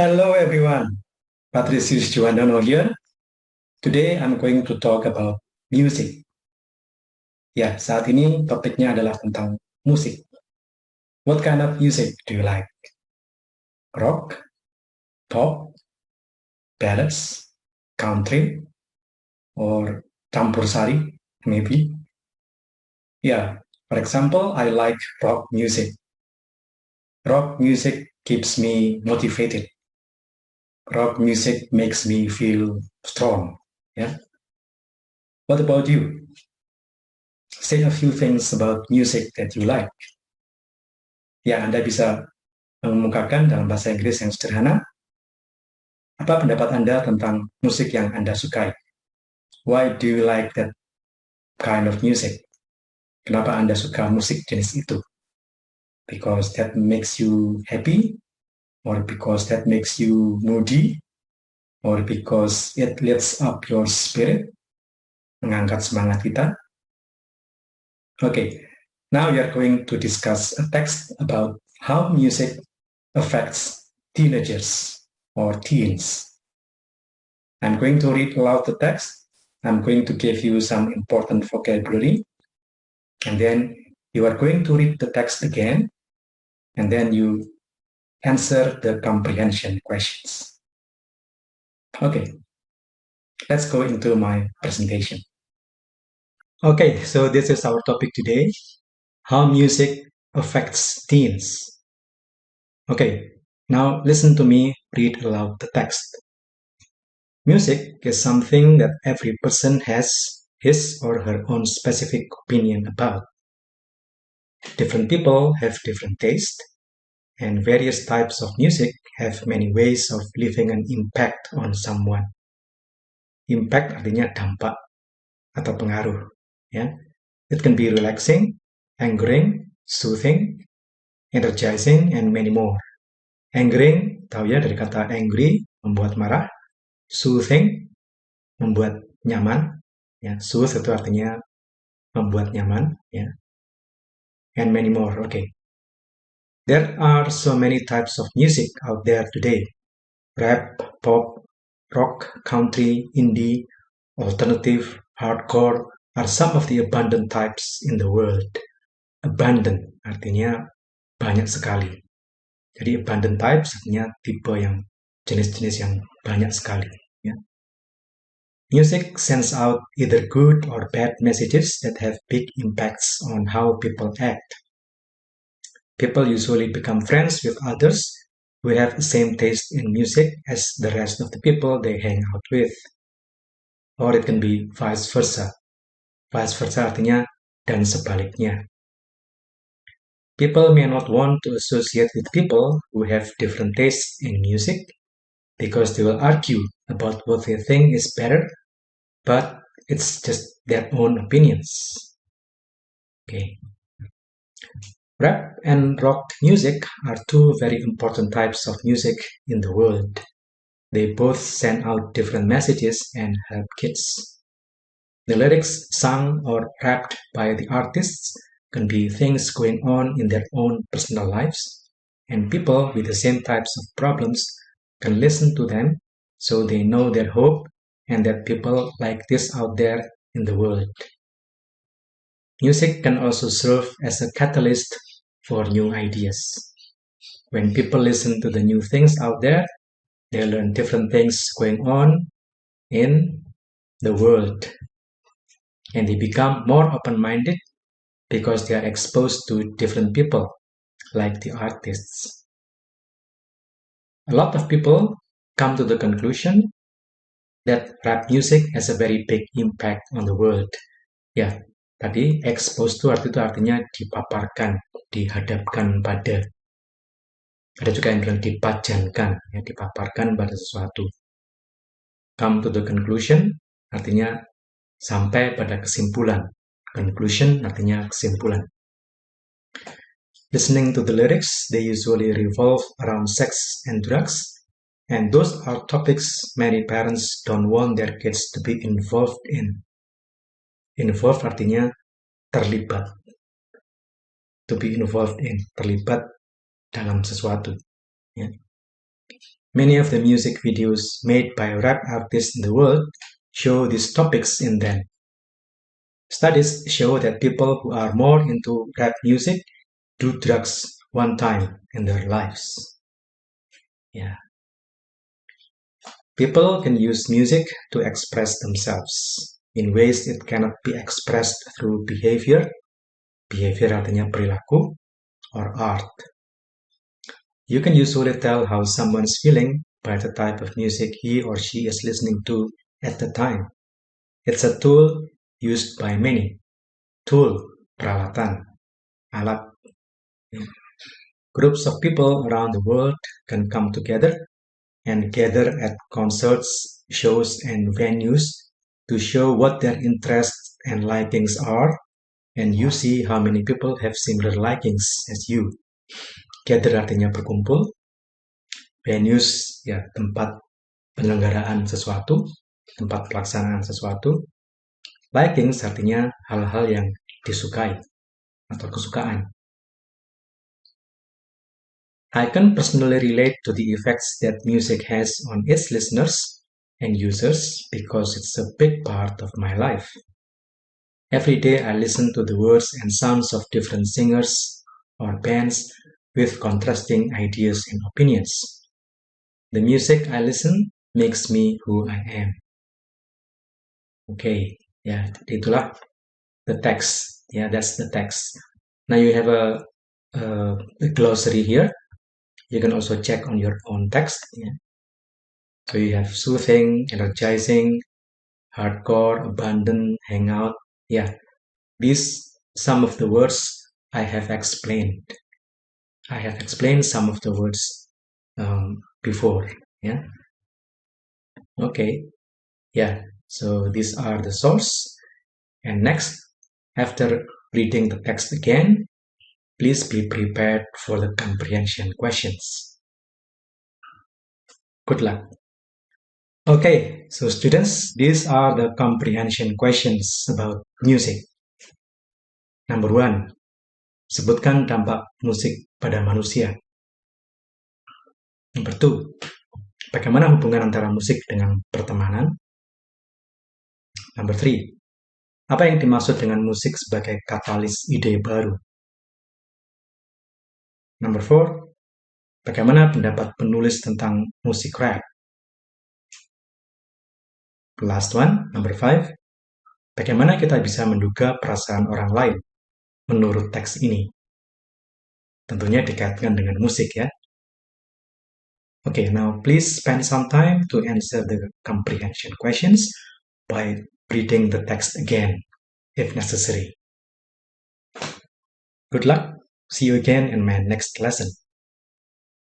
Hello everyone, Patricius Juwandono here. Today I'm going to talk about music. Ya, saat ini topiknya adalah tentang musik. What kind of music do you like? Rock, pop, ballads, country, or campur sari, maybe? Yeah, for example, I like rock music. Rock music keeps me motivated. Rock music makes me feel strong. Yeah. What about you? Say a few things about music that you like. Ya, Anda bisa mengemukakan dalam bahasa Inggris yang sederhana, apa pendapat Anda tentang musik yang Anda sukai? Why do you like that kind of music? Kenapa Anda suka musik jenis itu? Because that makes you happy? Or because that makes you moody? Or because it lifts up your spirit? Mengangkat semangat kita? Okay, now we are going to discuss a text about how music affects teenagers or teens. I'm going to read aloud the text. I'm going to give you some important vocabulary. And then you are going to read the text again. And then you answer the comprehension questions. Okay, let's go into my presentation. Okay, so this is our topic today, how music affects teens. Okay, now listen to me read aloud the text. Music is something that every person has his or her own specific opinion about. Different people have different taste, and various types of music have many ways of leaving an impact on someone. Impact artinya dampak atau pengaruh. Ya. It can be relaxing, angering, soothing, energizing, and many more. Angering, tahu ya dari kata angry, membuat marah. Soothing, membuat nyaman. Ya, soothe itu artinya membuat nyaman. Ya. And many more. Okay. There are so many types of music out there today. Rap, pop, rock, country, indie, alternative, hardcore are some of the abundant types in the world. Abundant artinya banyak sekali. Jadi abundant types artinya tipe yang jenis-jenis yang banyak sekali. Ya. Music sends out either good or bad messages that have big impacts on how people act. People usually become friends with others who have the same taste in music as the rest of the people they hang out with. Or it can be vice versa. Vice versa artinya dan sebaliknya. People may not want to associate with people who have different tastes in music because they will argue about what they think is better, but it's just their own opinions. Okay. Rap and rock music are two very important types of music in the world. They both send out different messages and help kids. The lyrics sung or rapped by the artists can be things going on in their own personal lives, and people with the same types of problems can listen to them so they know their hope and that people like this out there in the world. Music can also serve as a catalyst for new ideas. When people listen to the new things out there, they learn different things going on in the world. And they become more open-minded because they are exposed to different people, like the artists. A lot of people come to the conclusion that rap music has a very big impact on the world. Ya, tadi exposed to artinya dipaparkan, dihadapkan pada. Ada juga yang bilang dipajankan, ya, dipaparkan pada sesuatu. Come to the conclusion artinya sampai pada kesimpulan. Conclusion artinya kesimpulan. Listening to the lyrics, they usually revolve around sex and drugs, and those are topics many parents don't want their kids to be involved in. Involved artinya terlibat. To be involved in, terlibat dalam sesuatu. Ya. Many of the music videos made by rap artists in the world show these topics in them. Studies show that people who are more into rap music do drugs one time in their lives. Yeah. People can use music to express themselves in ways it cannot be expressed through behavior. Behavior artinya perilaku, or art. You can usually tell how someone's feeling by the type of music he or she is listening to at the time. It's a tool used by many. Tool, peralatan, alat. Groups of people around the world can come together and gather at concerts, shows, and venues to show what their interests and likings are, and you see how many people have similar likings as you. Gather artinya berkumpul, venues ya tempat penyelenggaraan sesuatu, tempat pelaksanaan sesuatu. Likings artinya hal-hal yang disukai atau kesukaan. I can personally relate to the effects that music has on its listeners and users because it's a big part of my life. Every day I listen to the words and sounds of different singers or bands with contrasting ideas and opinions. The music I listen makes me who I am. Okay, ya, itulah the text. Yeah, that's the text. Now you have a glossary here. You can also check on your own text. Yeah. So you have soothing, energizing, hardcore, abandon, hangout. Yeah, these some of the words I have explained. I have explained some of the words before. Yeah. Okay. Yeah. So these are the source. And next, after reading the text again, please be prepared for the comprehension questions. Good luck. Okay, so students, these are the comprehension questions about music. Number 1, sebutkan dampak musik pada manusia. Number 2, bagaimana hubungan antara musik dengan pertemanan? Number 3, apa yang dimaksud dengan musik sebagai katalis ide baru? Number 4, bagaimana pendapat penulis tentang musik rap? The last one, number 5, bagaimana kita bisa menduga perasaan orang lain menurut teks ini? Tentunya dikaitkan dengan musik ya. Okay, now please spend some time to answer the comprehension questions by reading the text again, if necessary. Good luck. See you again in my next lesson.